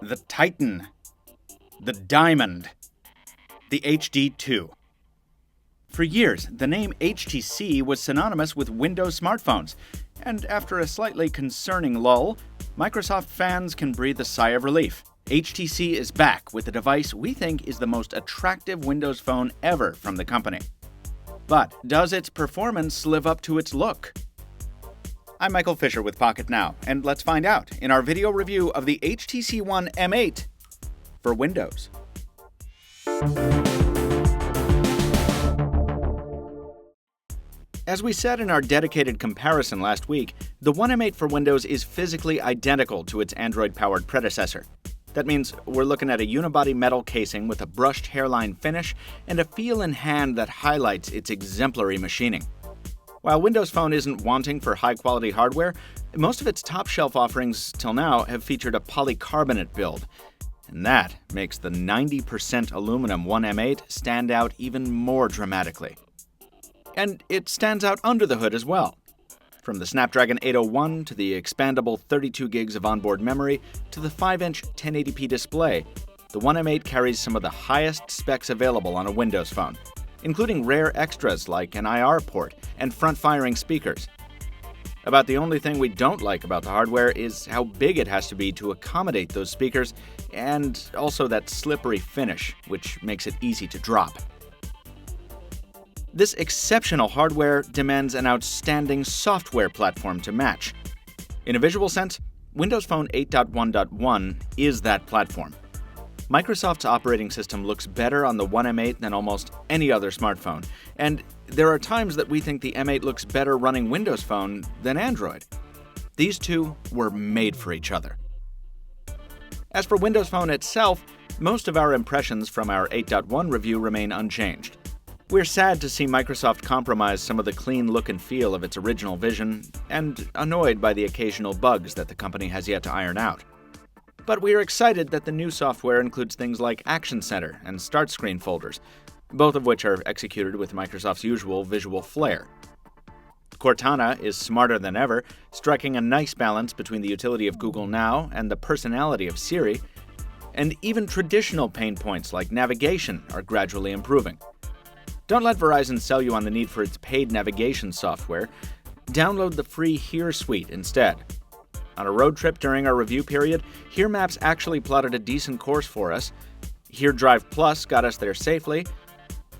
The Titan, the Diamond, the HD2. For years, the name HTC was synonymous with Windows smartphones, and after a slightly concerning lull, Microsoft fans can breathe a sigh of relief. HTC is back with a device we think is the most attractive Windows phone ever from the company. But does its performance live up to its look? I'm Michael Fisher with Pocketnow, and let's find out in our video review of the HTC One M8 for Windows. As we said in our dedicated comparison last week, the One M8 for Windows is physically identical to its Android-powered predecessor. That means we're looking at a unibody metal casing with a brushed hairline finish and a feel in hand that highlights its exemplary machining. While Windows Phone isn't wanting for high-quality hardware, most of its top-shelf offerings till now have featured a polycarbonate build, and that makes the 90% aluminum One M8 stand out even more dramatically. And it stands out under the hood as well. From the Snapdragon 801 to the expandable 32 gigs of onboard memory to the 5-inch 1080p display, the One M8 carries some of the highest specs available on a Windows phone, including rare extras like an IR port and front-firing speakers. About the only thing we don't like about the hardware is how big it has to be to accommodate those speakers, and also that slippery finish, which makes it easy to drop. This exceptional hardware demands an outstanding software platform to match. In a visual sense, Windows Phone 8.1.1 is that platform. Microsoft's operating system looks better on the One M8 than almost any other smartphone, and there are times that we think the M8 looks better running Windows Phone than Android. These two were made for each other. As for Windows Phone itself, most of our impressions from our 8.1 review remain unchanged. We're sad to see Microsoft compromise some of the clean look and feel of its original vision, and annoyed by the occasional bugs that the company has yet to iron out. But we are excited that the new software includes things like Action Center and Start Screen folders, both of which are executed with Microsoft's usual visual flair. Cortana is smarter than ever, striking a nice balance between the utility of Google Now and the personality of Siri, and even traditional pain points like navigation are gradually improving. Don't let Verizon sell you on the need for its paid navigation software. Download the free Here suite instead. On a road trip during our review period, Here Maps actually plotted a decent course for us, Here Drive Plus got us there safely,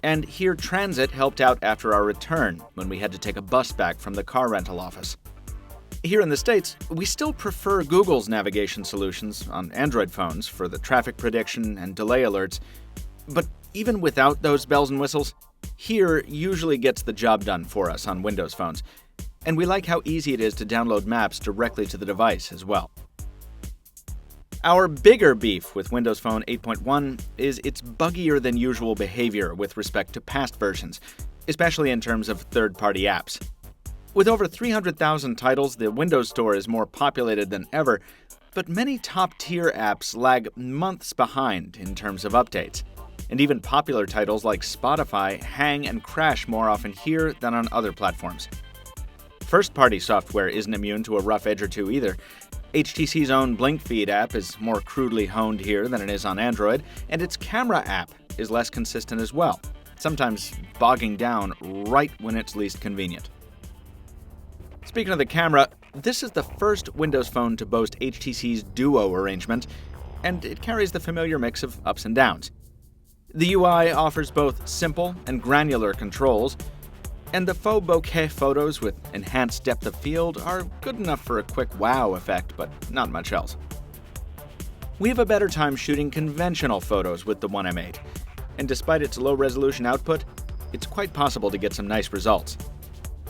and Here Transit helped out after our return when we had to take a bus back from the car rental office. Here in the States, we still prefer Google's navigation solutions on Android phones for the traffic prediction and delay alerts, but even without those bells and whistles, Here usually gets the job done for us on Windows phones, and we like how easy it is to download maps directly to the device as well. Our bigger beef with Windows Phone 8.1 is its buggier than usual behavior with respect to past versions, especially in terms of third-party apps. With over 300,000 titles, the Windows Store is more populated than ever, but many top-tier apps lag months behind in terms of updates. And even popular titles like Spotify hang and crash more often here than on other platforms. First-party software isn't immune to a rough edge or two either. HTC's own Blink Feed app is more crudely honed here than it is on Android, and its camera app is less consistent as well, sometimes bogging down right when it's least convenient. Speaking of the camera, this is the first Windows Phone to boast HTC's Duo arrangement, and it carries the familiar mix of ups and downs. The UI offers both simple and granular controls, and the faux bokeh photos with enhanced depth of field are good enough for a quick wow effect, but not much else. We have a better time shooting conventional photos with the One M8, and despite its low-resolution output, it's quite possible to get some nice results.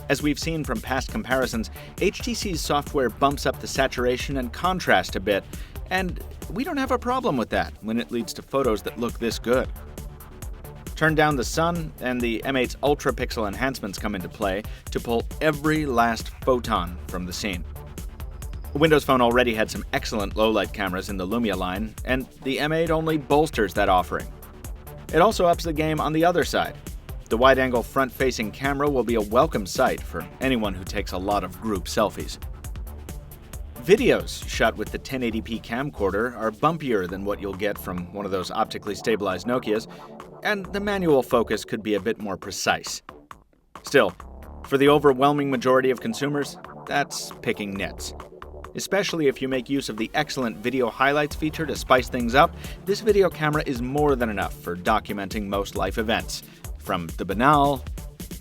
As we've seen from past comparisons, HTC's software bumps up the saturation and contrast a bit, and we don't have a problem with that when it leads to photos that look this good. Turn down the sun, and the M8's ultra-pixel enhancements come into play to pull every last photon from the scene. Windows Phone already had some excellent low-light cameras in the Lumia line, and the M8 only bolsters that offering. It also ups the game on the other side. The wide-angle front-facing camera will be a welcome sight for anyone who takes a lot of group selfies. Videos shot with the 1080p camcorder are bumpier than what you'll get from one of those optically stabilized Nokias, and the manual focus could be a bit more precise. Still, for the overwhelming majority of consumers, that's picking nits. Especially if you make use of the excellent video highlights feature to spice things up, this video camera is more than enough for documenting most life events, from the banal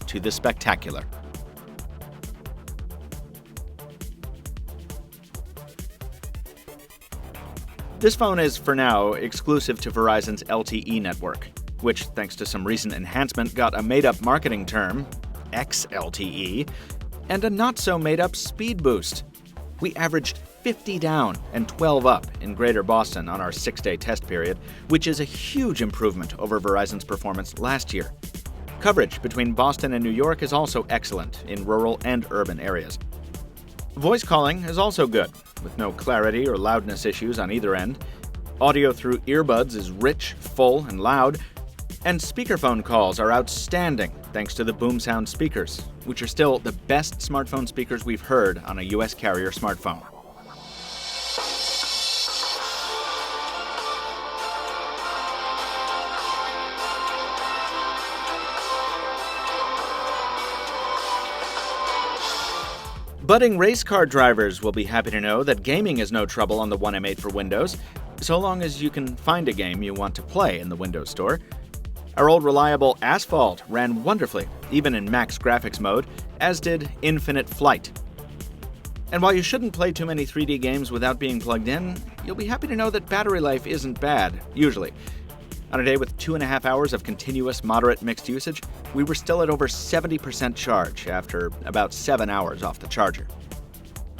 to the spectacular. This phone is, for now, exclusive to Verizon's LTE network, which, thanks to some recent enhancement, got a made-up marketing term, XLTE, and a not-so-made-up speed boost. We averaged 50 down and 12 up in Greater Boston on our 6-day test period, which is a huge improvement over Verizon's performance last year. Coverage between Boston and New York is also excellent in rural and urban areas. Voice calling is also good, with no clarity or loudness issues on either end. Audio through earbuds is rich, full, and loud. And speakerphone calls are outstanding thanks to the boom sound speakers, which are still the best smartphone speakers we've heard on a US carrier smartphone. Budding race car drivers will be happy to know that gaming is no trouble on the One M8 for Windows, so long as you can find a game you want to play in the Windows Store. Our old reliable Asphalt ran wonderfully, even in max graphics mode, as did Infinite Flight. And while you shouldn't play too many 3D games without being plugged in, you'll be happy to know that battery life isn't bad, usually. On a day with 2.5 hours of continuous moderate mixed usage, we were still at over 70% charge after about 7 hours off the charger.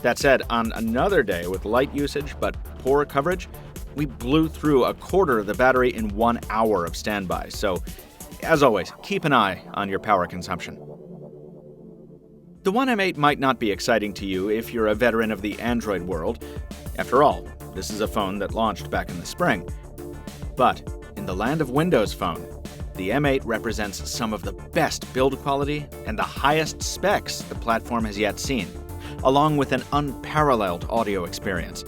That said, on another day with light usage but poor coverage, we blew through a quarter of the battery in 1 hour of standby, so as always, keep an eye on your power consumption. The One M8 might not be exciting to you if you're a veteran of the Android world. After all, this is a phone that launched back in the spring. But in the land of Windows Phone, the M8 represents some of the best build quality and the highest specs the platform has yet seen, along with an unparalleled audio experience.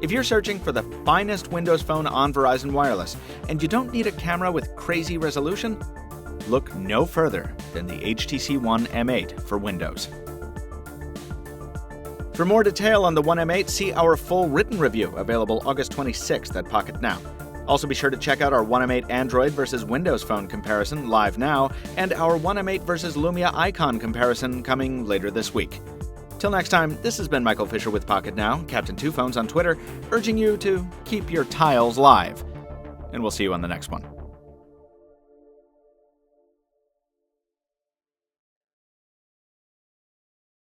If you're searching for the finest Windows Phone on Verizon Wireless and you don't need a camera with crazy resolution, look no further than the HTC One M8 for Windows. For more detail on the One M8, see our full written review available August 26th at Pocketnow. Also be sure to check out our One M8 Android versus Windows Phone comparison live now, and our One M8 versus Lumia Icon comparison coming later this week. Till next time, this has been Michael Fisher with Pocketnow, Captain Two Phones on Twitter, urging you to keep your tiles live. And we'll see you on the next one.